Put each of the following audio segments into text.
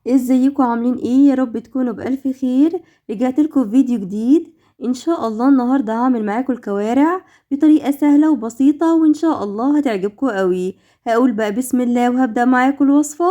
ازيكم عاملين ايه؟ يا رب تكونوا بألف خير. رجعت لكم بفيديو جديد. ان شاء الله النهارده هعمل معاكم الكوارع بطريقه سهله وبسيطه، وان شاء الله هتعجبكم قوي. هقول بقى بسم الله وهبدأ معاكم الوصفه.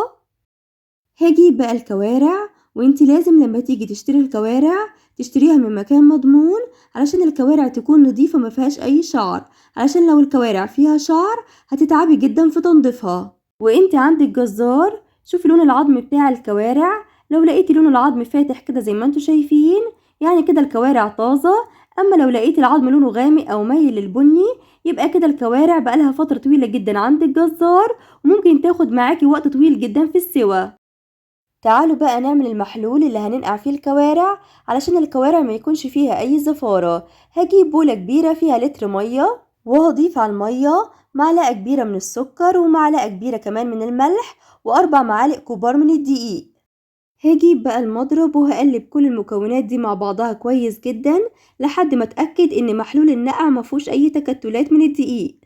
هجيب بقى الكوارع، وانتي لازم لما تيجي تشتري الكوارع تشتريها من مكان مضمون، علشان الكوارع تكون نظيفه ما فيهاش اي شعر، علشان لو الكوارع فيها شعر هتتعبي جدا في تنظيفها. وانتي عندك جزار، شوفي لون العظم بتاع الكوارع. لو لقيتي لون العظم فاتح كده زي ما انتوا شايفين، يعني كده الكوارع طازه. اما لو لقيتي العظم لونه غامق او مايل للبني، يبقى كده الكوارع بقالها فتره طويله جدا عند الجزار، وممكن تاخد معاكي وقت طويل جدا في السوى. تعالوا بقى نعمل المحلول اللي هننقع فيه الكوارع، علشان الكوارع ما يكونش فيها اي زفارة. هجيب بولة كبيرة فيها لتر مية، وهضيف على المية معلقة كبيرة من السكر ومعلقة كبيرة كمان من الملح واربع معالق كبار من الدقيق. هجيب بقى المضرب وهقلب كل المكونات دي مع بعضها كويس جدا، لحد ما اتأكد ان محلول النقع مفهوش اي تكتلات من الدقيق.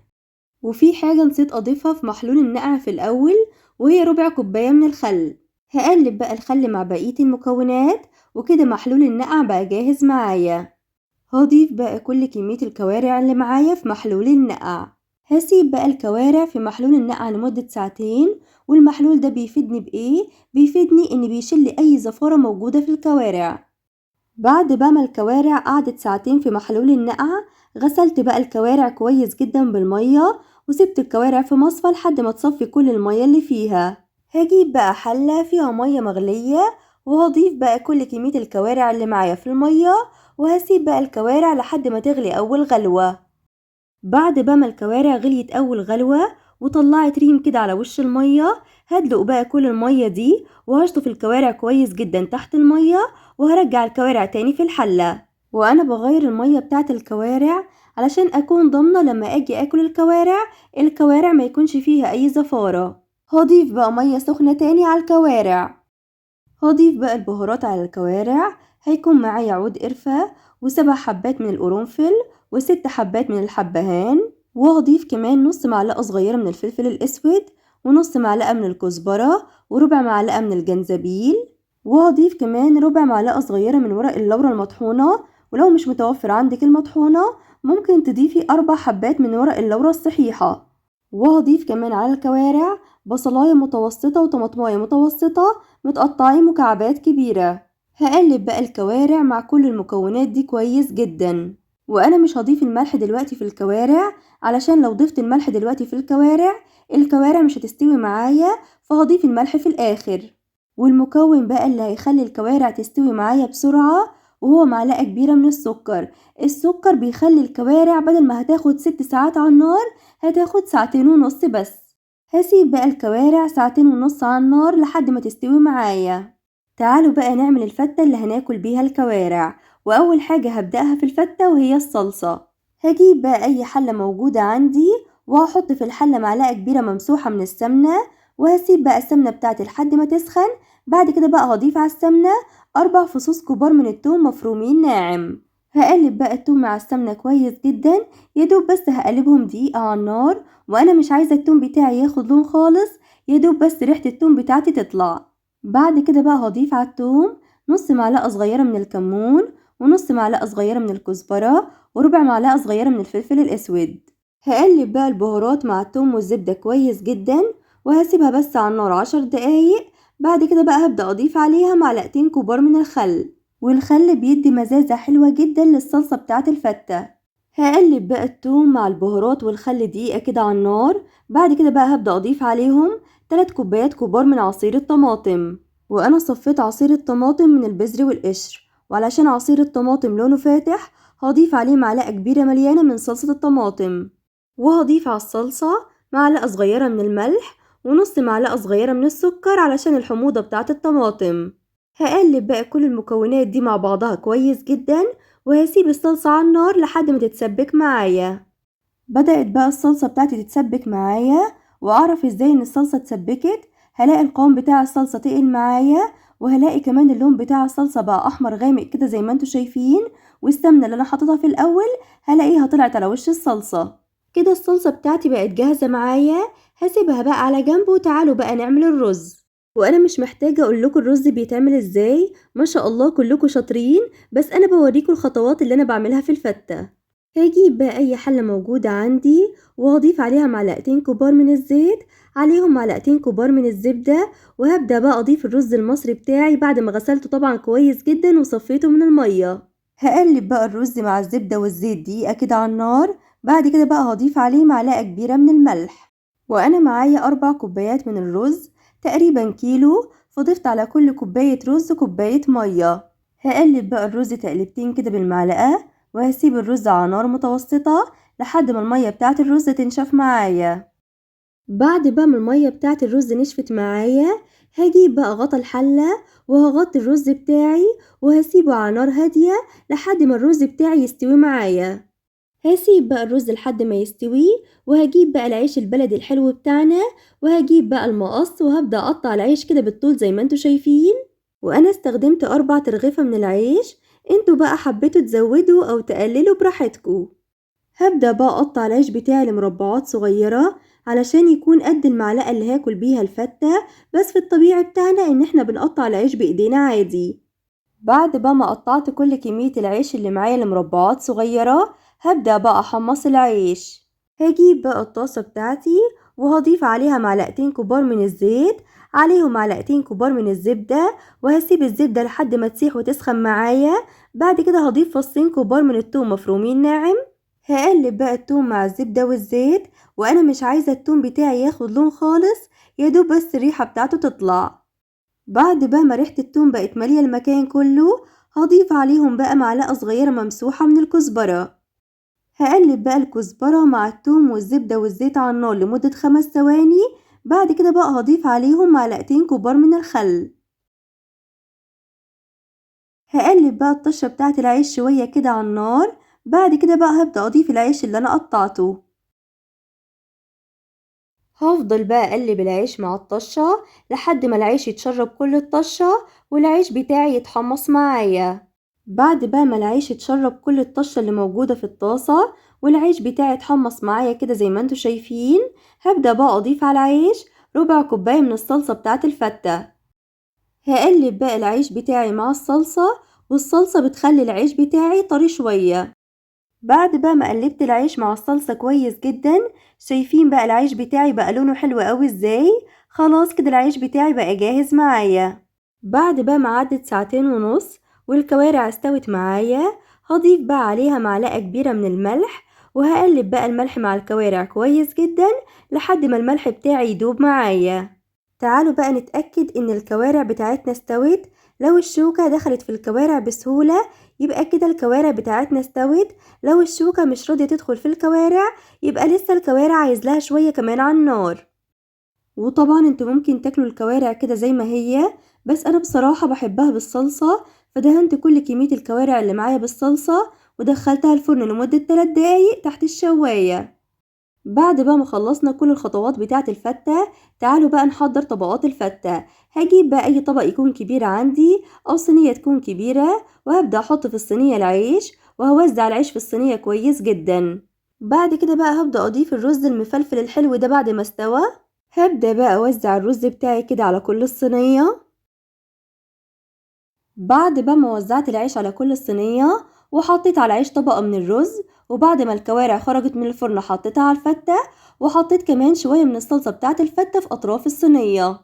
وفي حاجة نسيت اضيفها في محلول النقع في الاول، وهي ربع كوباية من الخل. هقلب بقى الخل مع بقية المكونات، وكده محلول النقع بقى جاهز معايا. هضيف بقى كل كمية الكوارع اللي معايا في محلول النقع. هسيب بقى الكوارع في محلول النقع لمدة ساعتين. والمحلول ده بيفيدني بإيه؟ بيفيدني إن بيشيل أي زفارة موجودة في الكوارع. بعد بقى ما الكوارع قعدت ساعتين في محلول النقع، غسلت بقى الكوارع كويس جدا بالمية، وسبت الكوارع في مصفى لحد ما تصفي كل المية اللي فيها. هجيب بقى حلة فيها مية مغلية، وهضيف بقى كل كمية الكوارع اللي معايا في المية، وهسيب بقى الكوارع لحد ما تغلي أول غلوة. بعد بقى ما الكوارع غليت أول غلوة وطلعت ريم كده على وش المية، هدلق بقى كل المية دي وهشطف الكوارع كويس جدا تحت المية، وهرجع الكوارع تاني في الحلة. وأنا بغير المية بتاعت الكوارع علشان أكون ضامنة لما أجي أكل الكوارع ما يكونش فيها أي زفارة. هضيف بقى مية سخنة تاني على الكوارع. هضيف بقى البهارات على الكوارع. هيكون معايا عود قرفة، وسبع حبات من القرنفل، وست حبات من الحبهان. وهضيف كمان نص معلقة صغيرة من الفلفل الأسود، ونص معلقة من الكزبرة، وربع معلقة من الجنزبيل. وهضيف كمان ربع معلقة صغيرة من ورق اللورا المطحونة، ولو مش متوفر عندك المطحونة ممكن تضيفي 4 حبات من ورق اللورا الصحيحة. وهضيف كمان على الكوارع بصلاية متوسطة وطماطماية متوسطة متقطعين مكعبات كبيرة. هقلب بقى الكوارع مع كل المكونات دي كويس جدا. وانا مش هضيف الملح دلوقتي في الكوارع، علشان لو ضفت الملح دلوقتي في الكوارع مش هتستوي معايا، فهضيف الملح في الاخر. والمكون بقى اللي هيخلي الكوارع تستوي معايا بسرعة، وهو معلقة كبيرة من السكر. السكر بيخلي الكوارع بدل ما هتاخد 6 ساعات على النار هتاخد 2.5 ساعات بس. هسيب بقى الكوارع 2.5 ساعات على النار لحد ما تستوي معايا. تعالوا بقى نعمل الفتة اللي هناكل بيها الكوارع. واول حاجة هبدأها في الفتة وهي الصلصة. هجيب بقى اي حلة موجودة عندي، وهحط في الحلة معلقة كبيرة ممسوحة من السمنة، وهسيب بقى السمنة بتاعتي لحد ما تسخن. بعد كده بقى هضيف على السمنة 4 فصوص كبار من الثوم مفرومين ناعم. هقلب بقى الثوم مع السمنة كويس جدا، يدوب بس هقلبهم دقيقة على النار، وانا مش عايزة الثوم بتاعي ياخد لون خالص، يدوب بس ريحة الثوم بتاعتي تطلع. بعد كده بقى هضيف على الثوم نص معلقة صغيرة من الكمون، ونص معلقة صغيرة من الكزبرة، وربع معلقة صغيرة من الفلفل الأسود. هقلب بقى البهارات مع الثوم والزبدة كويس جدا، وهسيبها بس على النار 10 دقايق. بعد كده بقى هبدأ أضيف عليها معلقتين كبار من الخل، والخل بيدي مزازة حلوة جدا للصلصة بتاعة الفتة. هقلب بقى الثوم مع البهارات والخل دقيقة كده على النار. بعد كده بقى هبدأ أضيف عليهم 3 كوبايات كبار من عصير الطماطم. وأنا صفيت عصير الطماطم من البذر والقشر، وعلشان عصير الطماطم لونه فاتح هضيف عليه معلقة كبيرة مليانة من صلصة الطماطم. وهضيف على الصلصة معلقة صغيرة من الملح، ونص معلقة صغيرة من السكر علشان الحموضة بتاعة الطماطم. هقلب بقى كل المكونات دي مع بعضها كويس جدا، وهسيب الصلصة على النار لحد ما تتسبك معايا. بدأت بقى الصلصة بتاعتي تتسبك معايا، وأعرف ازاي ان الصلصة اتسبكت. هلاقي القوام بتاع الصلصة تقل معايا، وهلاقي كمان اللون بتاع الصلصة بقى أحمر غامق كده زي ما انتوا شايفين، والسمنة اللي أنا حطيتها في الأول هلاقيها طلعت على وش الصلصة. كده الصلصة بتاعتي بقت جاهزة معايا، هسيبها بقى على جنب. وتعالوا بقى نعمل الرز. وأنا مش محتاجة أقول لكم الرز بيتعمل إزاي، ما شاء الله كلكم شاطرين، بس أنا بوريكم الخطوات اللي أنا بعملها في الفتة. هاجيب بقى أي حلة موجودة عندي وهضيف عليها معلقتين كبار من الزيت، عليهم معلقتين كبار من الزبدة، وهبدأ بقى أضيف الرز المصري بتاعي بعد ما غسلته طبعا كويس جدا وصفيته من المية. هقلب بقى الرز مع الزبدة والزيت دقيقة كده على النار، بعد كده بقى هضيف عليه معلقة كبيرة من الملح. وأنا معايا 4 كوبايات من الرز، تقريبا كيلو، فضفت على كل كوباية رز كوباية مية. هقلب بقى الرز تقلبتين كده بالمعلقة، وهسيب الرز على نار متوسطة لحد ما المية بتاعت الرز تنشف معايا. بعد بقى ما المية بتاعت الرز نشفت معايا، هجيب بقى غطا الحلة وهغطي الرز بتاعي وهسيبه على نار هادية لحد ما الرز بتاعي يستوي معايا. هسيب بقى الرز لحد ما يستوي، وهجيب بقى العيش البلدي الحلو بتاعنا، وهجيب بقى المقص وهبدأ أقطع العيش كده بالطول زي ما انتوا شايفين. وأنا استخدمت 4 ترغيفة من العيش، انتوا بقى حبيتوا تزودوا أو تقللوا براحتكم. هبدأ بقى أقطع العيش بتاعي لمربعات صغيرة علشان يكون قد المعلقة اللي هاكل بيها الفتة، بس في الطبيعي بتاعنا إن احنا بنقطع العيش بإيدينا عادي. بعد بقى ما قطعت كل كمية العيش اللي معايا لمربعات صغيرة، هبدأ بقى أحمص العيش. هجيب بقى الطاسة بتاعتي وهضيف عليها معلقتين كبار من الزيت، عليهم معلقتين كبار من الزبدة، وهسيب الزبدة لحد ما تسيح وتسخن معايا. بعد كده هضيف فصين كبار من الثوم مفرومين ناعم. هقلب بقى الثوم مع الزبدة والزيت، وأنا مش عايزة الثوم بتاعي ياخد لون خالص، يدوب بس الريحة بتاعته تطلع. بعد بقى ما ريحة التوم بقت مالية المكان كله، هضيف عليهم بقى معلقة صغيرة ممسوحة من الكزبرة. هقلب بقى الكزبرة مع التوم والزبدة والزيت على النار لمدة 5 ثواني. بعد كده بقى هضيف عليهم معلقتين كبار من الخل. هقلب بقى الطشة بتاعت العيش شوية كده على النار. بعد كده بقى هبدأ أضيف العيش اللي أنا قطعته. هفضل بقى اقلب العيش مع الطشة لحد ما العيش يتشرب كل الطشة والعيش بتاعي يتحمص معايا. بعد بقى ما العيش يتشرب كل الطشة اللي موجودة في الطاسة والعيش بتاعي يتحمص معايا كده زي ما انتوا شايفين، هبدأ بقى اضيف على العيش ربع كوباية من الصلصة بتاعة الفتة. هقلب بقى العيش بتاعي مع الصلصة، والصلصة بتخلي العيش بتاعي طري شوية. بعد بقى ما قلبت العيش مع الصلصة كويس جدا، شايفين بقى العيش بتاعي بقى لونه حلو قوي ازاي؟ خلاص كده العيش بتاعي بقى جاهز معايا. بعد بقى ما عدت 2.5 ساعة والكوارع استوت معايا، هضيف بقى عليها معلقة كبيرة من الملح، وهقلب بقى الملح مع الكوارع كويس جدا لحد ما الملح بتاعي يدوب معايا. تعالوا بقى نتأكد ان الكوارع بتاعتنا استوت. لو الشوكة دخلت في الكوارع بسهولة يبقى كده الكوارع بتاعتنا استوت. لو الشوكة مش راضية تدخل في الكوارع يبقى لسه الكوارع عايز لها شوية كمان على النار. وطبعا انتوا ممكن تاكلوا الكوارع كده زي ما هي، بس انا بصراحة بحبها بالصلصة، فدهنت كل كمية الكوارع اللي معايا بالصلصة ودخلتها الفرن لمدة 3 دقايق تحت الشواية. بعد بقى ما خلصنا كل الخطوات بتاعة الفتة، تعالوا بقى نحضر طبقات الفتة. هجيب بقى اي طبق يكون كبير عندي او صينية تكون كبيرة، وهبدأ احط في الصينية العيش وهوزع العيش في الصينية كويس جدا. بعد كده بقى هبدأ اضيف الرز المفلفل الحلو ده بعد ما استوى. هبدأ بقى اوزع الرز بتاعي كده على كل الصينية. بعد بقى ما وزعت العيش على كل الصينية وحطيت على العيش طبقة من الرز، وبعد ما الكوارع خرجت من الفرن حطيتها على الفتة، وحطيت كمان شوية من الصلصة بتاعة الفتة في أطراف الصينية.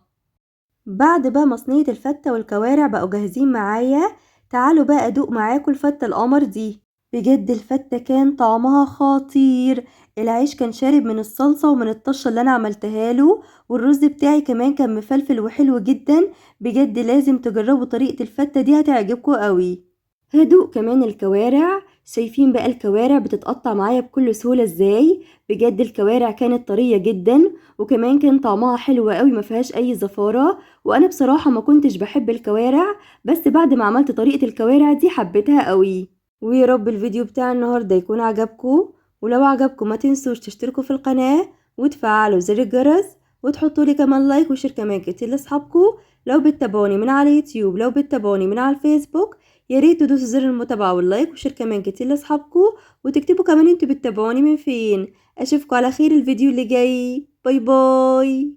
بعد بقى ما صينية الفتة والكوارع بقوا جاهزين معايا، تعالوا بقى أدوق معاكم الفتة القمر دي. بجد الفتة كان طعمها خطير، العيش كان شارب من الصلصة ومن الطشة اللي أنا عملتها له، والرز بتاعي كمان كان مفلفل وحلو جدا. بجد لازم تجربوا طريقة الفتة دي هتعجبكم قوي. هدوق كمان الكوارع، شايفين بقى الكوارع بتتقطع معايا بكل سهولة ازاي؟ بجد الكوارع كانت طرية جدا، وكمان كان طعمها حلو قوي ما فيهاش اي زفارة. وانا بصراحة ما كنتش بحب الكوارع، بس بعد ما عملت طريقة الكوارع دي حبيتها قوي. ويا رب الفيديو بتاع النهاردة يكون عجبكم، ولو عجبكم ما تنسوش تشتركوا في القناة وتفعلوا زر الجرس، وتحطوا لي كمان لايك وشير كمان كتير لاصحابكم. لو بتتابعوني من على يوتيوب، لو بتتابعوني من على الفيسبوك، يا ريت تدوسوا زر المتابعة واللايك وشير كمان كتير لاصحابكم، وتكتبوا كمان انتوا بتتابعوني من فين. اشوفكم على خير الفيديو اللي جاي. باي باي.